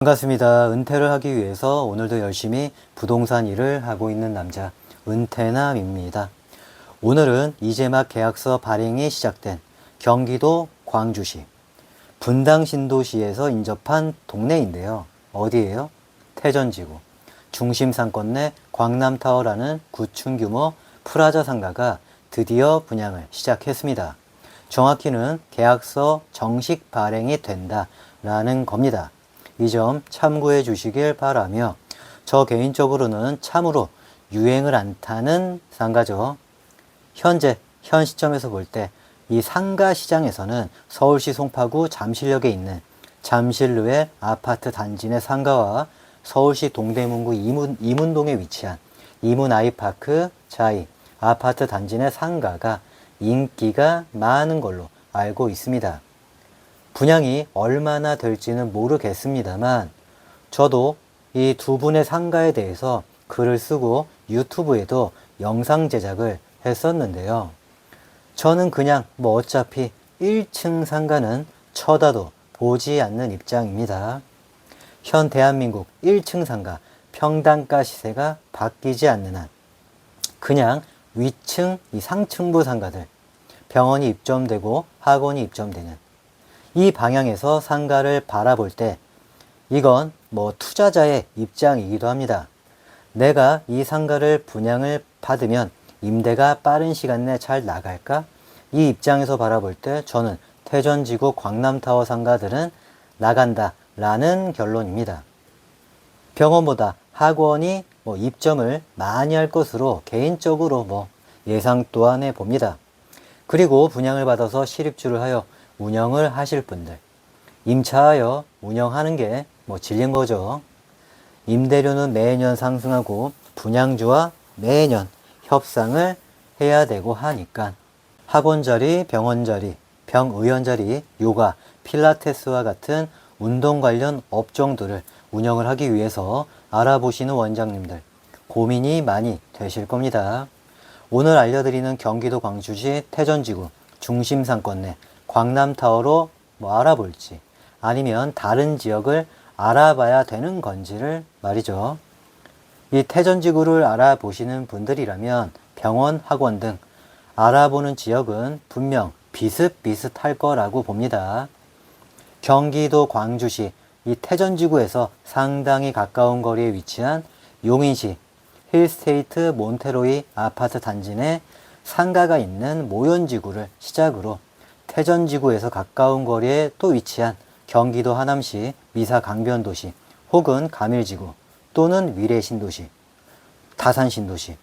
반갑습니다. 은퇴를 하기 위해서 오늘도 열심히 부동산 일을 하고 있는 남자 은퇴남입니다. 오늘은 이제 막 계약서 발행이 시작된 경기도 광주시 분당 신도시에서 인접한 동네인데요. 어디예요? 태전지구 중심 상권 내 광남타워라는 구층 규모 프라자 상가가 드디어 분양을 시작했습니다. 정확히는 계약서 정식 발행이 된다라는 겁니다. 이 점 참고해 주시길 바라며, 저 개인적으로는 참으로 유행을 안 타는 상가죠. 현 시점에서 볼 때 이 상가 시장에서는 서울시 송파구 잠실역에 있는 잠실루의 아파트 단지 내 상가와 서울시 동대문구 이문동에 위치한 이문 아이파크 자이 아파트 단지 내 상가가 인기가 많은 걸로 알고 있습니다. 분양이 얼마나 될지는 모르겠습니다만, 저도 이 두 분의 상가에 대해서 글을 쓰고 유튜브에도 영상 제작을 했었는데요. 저는 그냥 어차피 1층 상가는 쳐다도 보지 않는 입장입니다. 현 대한민국 1층 상가 평당가 시세가 바뀌지 않는 한 그냥 위층 이 상층부 상가들, 병원이 입점되고 학원이 입점되는 이 방향에서 상가를 바라볼 때 이건 투자자의 입장이기도 합니다. 내가 이 상가를 분양을 받으면 임대가 빠른 시간 내 잘 나갈까? 이 입장에서 바라볼 때 저는 태전지구 광남타워 상가들은 나간다 라는 결론입니다. 병원보다 학원이 입점을 많이 할 것으로 개인적으로 예상 또한 해봅니다. 그리고 분양을 받아서 실입주를 하여 운영을 하실 분들, 임차하여 운영하는 게 진리인 거죠. 임대료는 매년 상승하고 분양주와 매년 협상을 해야 되고 하니까 학원 자리, 병원 자리, 병의원 자리, 요가, 필라테스와 같은 운동 관련 업종들을 운영을 하기 위해서 알아보시는 원장님들 고민이 많이 되실 겁니다. 오늘 알려드리는 경기도 광주시 태전지구 중심 상권 내 광남타워로 알아볼지, 아니면 다른 지역을 알아봐야 되는 건지를 말이죠. 이 태전지구를 알아보시는 분들이라면 병원, 학원 등 알아보는 지역은 분명 비슷비슷할 거라고 봅니다. 경기도 광주시 이 태전지구에서 상당히 가까운 거리에 위치한 용인시 힐스테이트 몬테로이 아파트 단지 내 상가가 있는 모연지구를 시작으로 태전지구에서 가까운 거리에 또 위치한 경기도 하남시 미사 강변도시 혹은 가밀지구 또는 위례신도시, 다산신도시,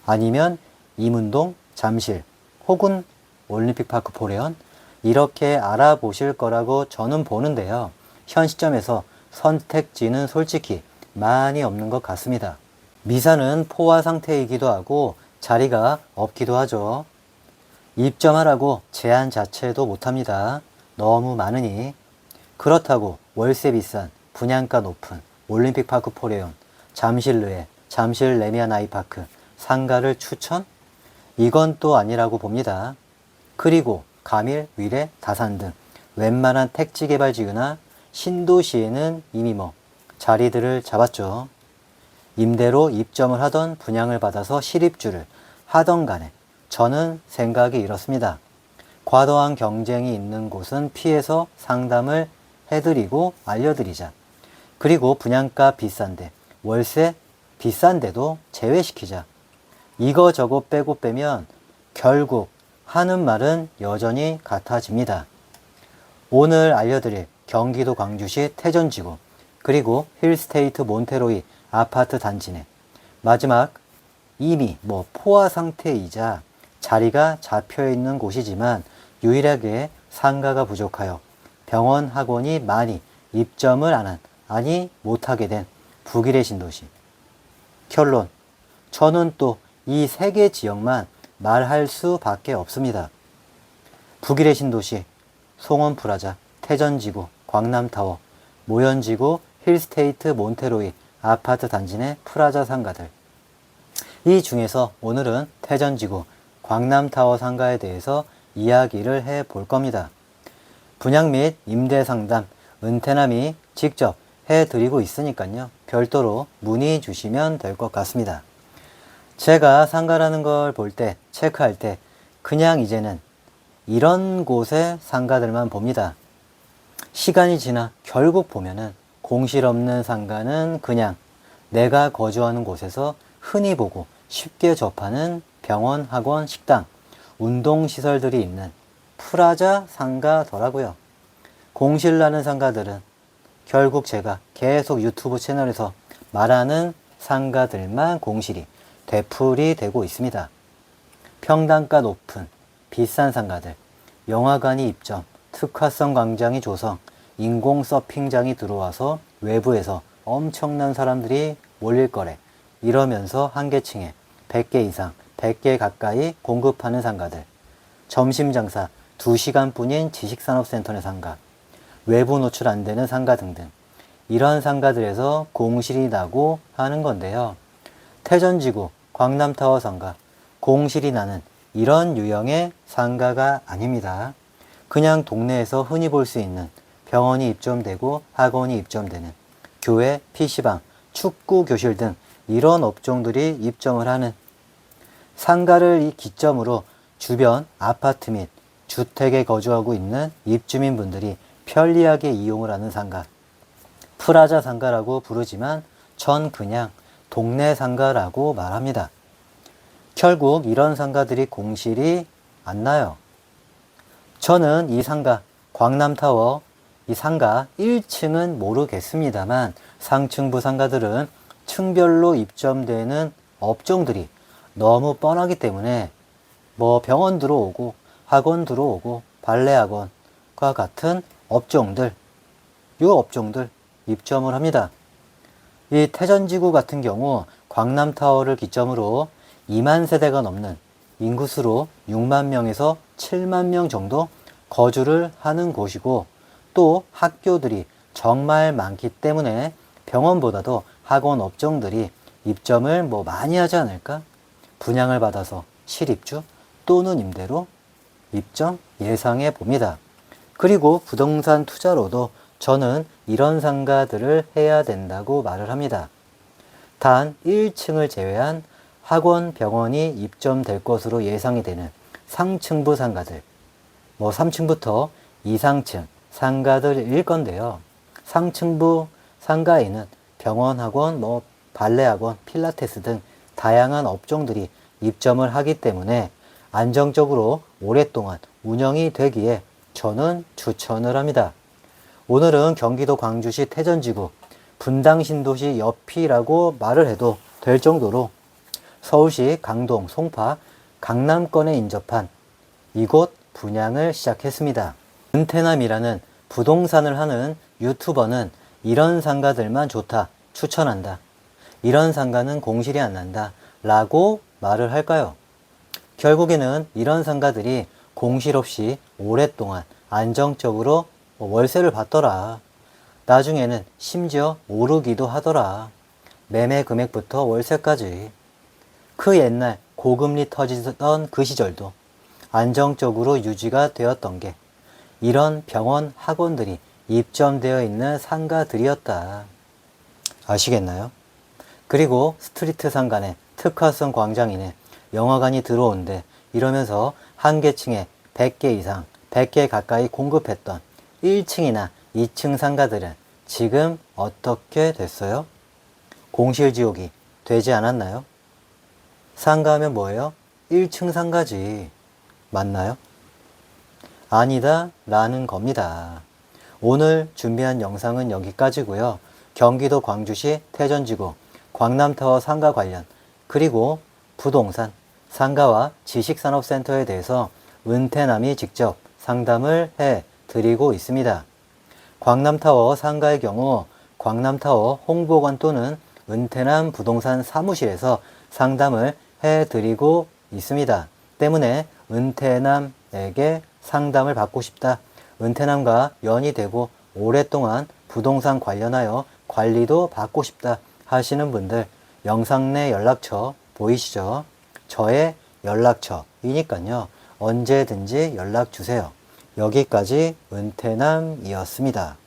아니면 이문동, 잠실 혹은 올림픽파크 포레언, 이렇게 알아보실 거라고 저는 보는데요. 현 시점에서 선택지는 솔직히 많이 없는 것 같습니다. 미사는 포화 상태이기도 하고 자리가 없기도 하죠. 입점하라고 제한 자체도 못합니다. 너무 많으니. 그렇다고 월세 비싼, 분양가 높은 올림픽파크 포레온, 잠실루에 잠실 레미안 아이파크 상가를 추천? 이건 또 아니라고 봅니다. 그리고 가밀, 위례, 다산 등 웬만한 택지개발지구나 신도시에는 이미 자리들을 잡았죠. 임대로 입점을 하던 분양을 받아서 실입주를 하던 간에 저는 생각이 이렇습니다. 과도한 경쟁이 있는 곳은 피해서 상담을 해드리고 알려드리자. 그리고 분양가 비싼데 월세 비싼데도 제외시키자. 이거저거 빼고 빼면 결국 하는 말은 여전히 같아집니다. 오늘 알려드릴 경기도 광주시 태전지구 그리고 힐스테이트 몬테로이 아파트 단지 내 마지막 이미 포화 상태이자 자리가 잡혀있는 곳이지만 유일하게 상가가 부족하여 병원, 학원이 많이 입점을 못하게 된 북일의 신도시. 결론, 저는 또 이 세 개 지역만 말할 수밖에 없습니다. 북일의 신도시, 송원프라자, 태전지구, 광남타워, 모연지구, 힐스테이트 몬테로이 아파트 단지 내 프라자 상가들. 이 중에서 오늘은 태전지구, 광남타워 상가에 대해서 이야기를 해 볼 겁니다. 분양 및 임대 상담, 은퇴남이 직접 해드리고 있으니까요. 별도로 문의 주시면 될 것 같습니다. 제가 상가라는 걸 볼 때, 체크할 때 그냥 이제는 이런 곳의 상가들만 봅니다. 시간이 지나 결국 보면은 공실 없는 상가는 그냥 내가 거주하는 곳에서 흔히 보고 쉽게 접하는 병원, 학원, 식당, 운동시설들이 있는 프라자 상가더라고요. 공실 나는 상가들은 결국 제가 계속 유튜브 채널에서 말하는 상가들만 공실이 되풀이 되고 있습니다. 평당가 높은 비싼 상가들, 영화관이 입점, 특화성 광장이 조성, 인공 서핑장이 들어와서 외부에서 엄청난 사람들이 몰릴 거래. 이러면서 한 개층에 100개 이상, 100개 가까이 공급하는 상가들, 점심 장사 2시간뿐인 지식산업센터 내 상가, 외부 노출 안 되는 상가 등등, 이런 상가들에서 공실이 나고 하는 건데요. 태전지구, 광남타워 상가, 공실이 나는 이런 유형의 상가가 아닙니다. 그냥 동네에서 흔히 볼 수 있는 병원이 입점되고 학원이 입점되는 교회, PC방, 축구 교실 등 이런 업종들이 입점을 하는 상가를 이 기점으로 주변 아파트 및 주택에 거주하고 있는 입주민분들이 편리하게 이용을 하는 상가, 프라자 상가라고 부르지만 전 그냥 동네 상가라고 말합니다. 결국 이런 상가들이 공실이 안 나요. 저는 이 상가, 광남타워, 이 상가 1층은 모르겠습니다만 상층부 상가들은 층별로 입점되는 업종들이 너무 뻔하기 때문에 뭐 병원 들어오고 학원 들어오고 발레 학원과 같은 업종들, 이 업종들 입점을 합니다. 이 태전지구 같은 경우 광남타워를 기점으로 2만 세대가 넘는 인구수로 6만 명에서 7만 명 정도 거주를 하는 곳이고 또 학교들이 정말 많기 때문에 병원보다도 학원 업종들이 입점을 뭐 많이 하지 않을까? 분양을 받아서 실입주 또는 임대로 입점 예상해 봅니다. 그리고 부동산 투자로도 저는 이런 상가들을 해야 된다고 말을 합니다. 단 1층을 제외한 학원, 병원이 입점될 것으로 예상이 되는 상층부 상가들, 뭐 3층부터 이상층 상가들일 건데요. 상층부 상가에는 병원, 학원, 뭐 발레 학원, 필라테스 등 다양한 업종들이 입점을 하기 때문에 안정적으로 오랫동안 운영이 되기에 저는 추천을 합니다. 오늘은 경기도 광주시 태전지구 분당신도시 옆이라고 말을 해도 될 정도로 서울시 강동, 송파, 강남권에 인접한 이곳 분양을 시작했습니다. 은퇴남이라는 부동산을 하는 유튜버는 이런 상가들만 좋다, 추천한다, 이런 상가는 공실이 안 난다 라고 말을 할까요? 결국에는 이런 상가들이 공실 없이 오랫동안 안정적으로 월세를 받더라. 나중에는 심지어 오르기도 하더라. 매매 금액부터 월세까지. 그 옛날 고금리 터지던 그 시절도 안정적으로 유지가 되었던 게 이런 병원, 학원들이 입점되어 있는 상가들이었다. 아시겠나요? 그리고 스트리트 상가네, 특화성 광장이네, 영화관이 들어온대 이러면서 한 개층에 100개 이상, 100개 가까이 공급했던 1층이나 2층 상가들은 지금 어떻게 됐어요? 공실지옥이 되지 않았나요? 상가하면 뭐예요? 1층 상가지. 맞나요? 아니다 라는 겁니다. 오늘 준비한 영상은 여기까지고요. 경기도 광주시 태전지구 광남타워 상가 관련 그리고 부동산, 상가와 지식산업센터에 대해서 은퇴남이 직접 상담을 해 드리고 있습니다. 광남타워 상가의 경우 광남타워 홍보관 또는 은퇴남 부동산 사무실에서 상담을 해 드리고 있습니다. 때문에 은퇴남에게 상담을 받고 싶다, 은퇴남과 연이 되고 오랫동안 부동산 관련하여 관리도 받고 싶다 하시는 분들 영상 내 연락처 보이시죠? 저의 연락처이니까요. 언제든지 연락 주세요. 여기까지 은퇴남이었습니다.